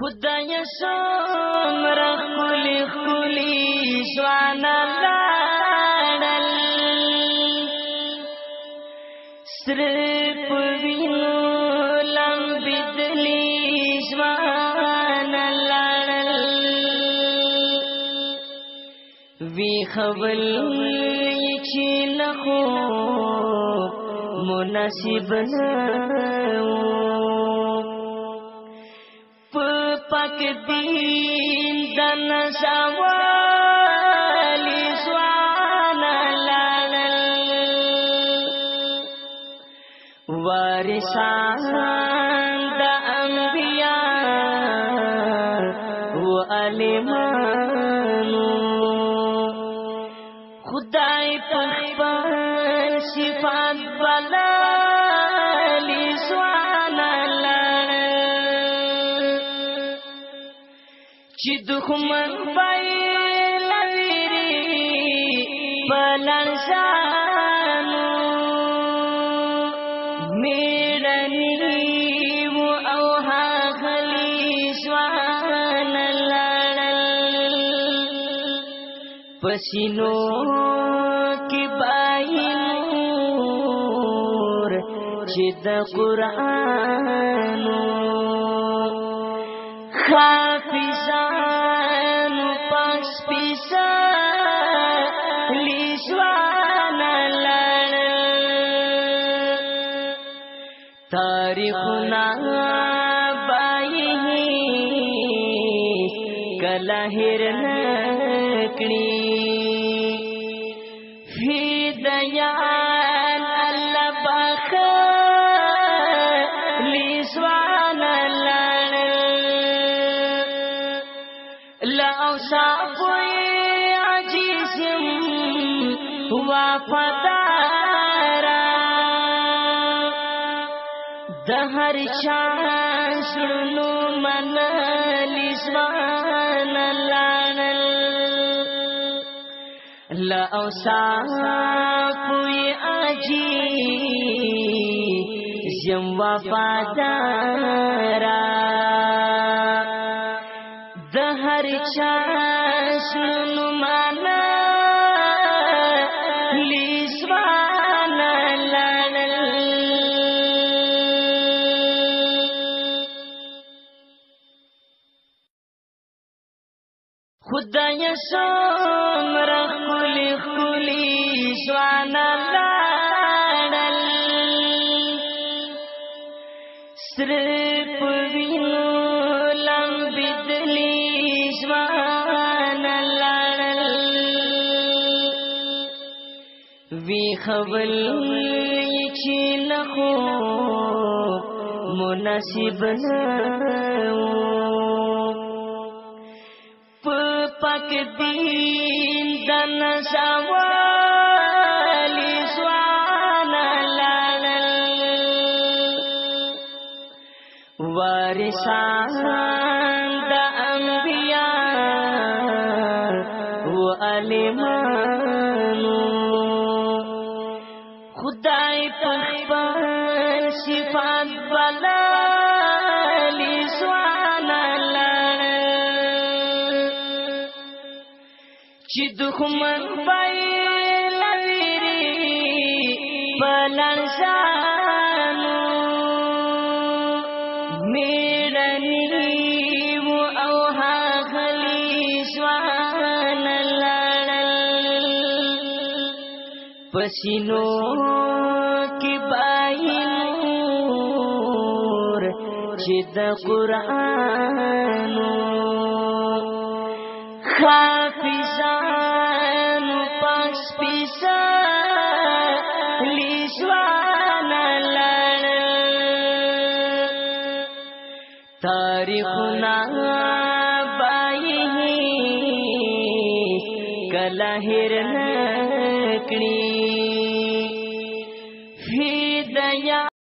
خدای څومره ښکلي ښکلي ځوانه لاړل، سره په وینو لمبېدلي ځوانه لاړل، ویښول یې چې نه خوب مناسب نه و، پاک دین د نزاوالي ځوانه لاړل، وارثان د انبیاء و عالمانو، خدای په خپل صفات بلالي ځوانه چې دښمن پای لویری پلنځانو، میړنی و او هغلی ځوانه لاړل، پسینو کې بای نور چې د قرآنو، حافظانو پاک سپېڅلي ځوانه لاړل، تاریخونه به کله هېر نه کړي، فدایان الله بخښلي ځوانه صافوی عجیزم وفادارا، د هر چا زړونو منلي ځوانه لاړل، له اوصافوی عجیزم وفادارا، د هر چا زړونو منلي ځوانه لاړل، خدای څومره ښکلي ښکلي ځوانه لاړل، سره په وینو لمبېدلي ځوانه لاړل، ویښول یې چې نه خوب مناسب نه و، پاک دین د نزاوالي ځوانه لاړل، وارثان د انبیاء و عالمانو، خدای په خپل صفات بلالي ځوانه لاړل، چې دښمن پای لویری پلنځانو، میړنی و او هغلی ځوانه لاړل، پسینو کې بای نور چې د قرآنو، حافظانو پاک سپېڅلي ځوانه لاړل، تاریخونه به کله هېر نه کړي، فدایان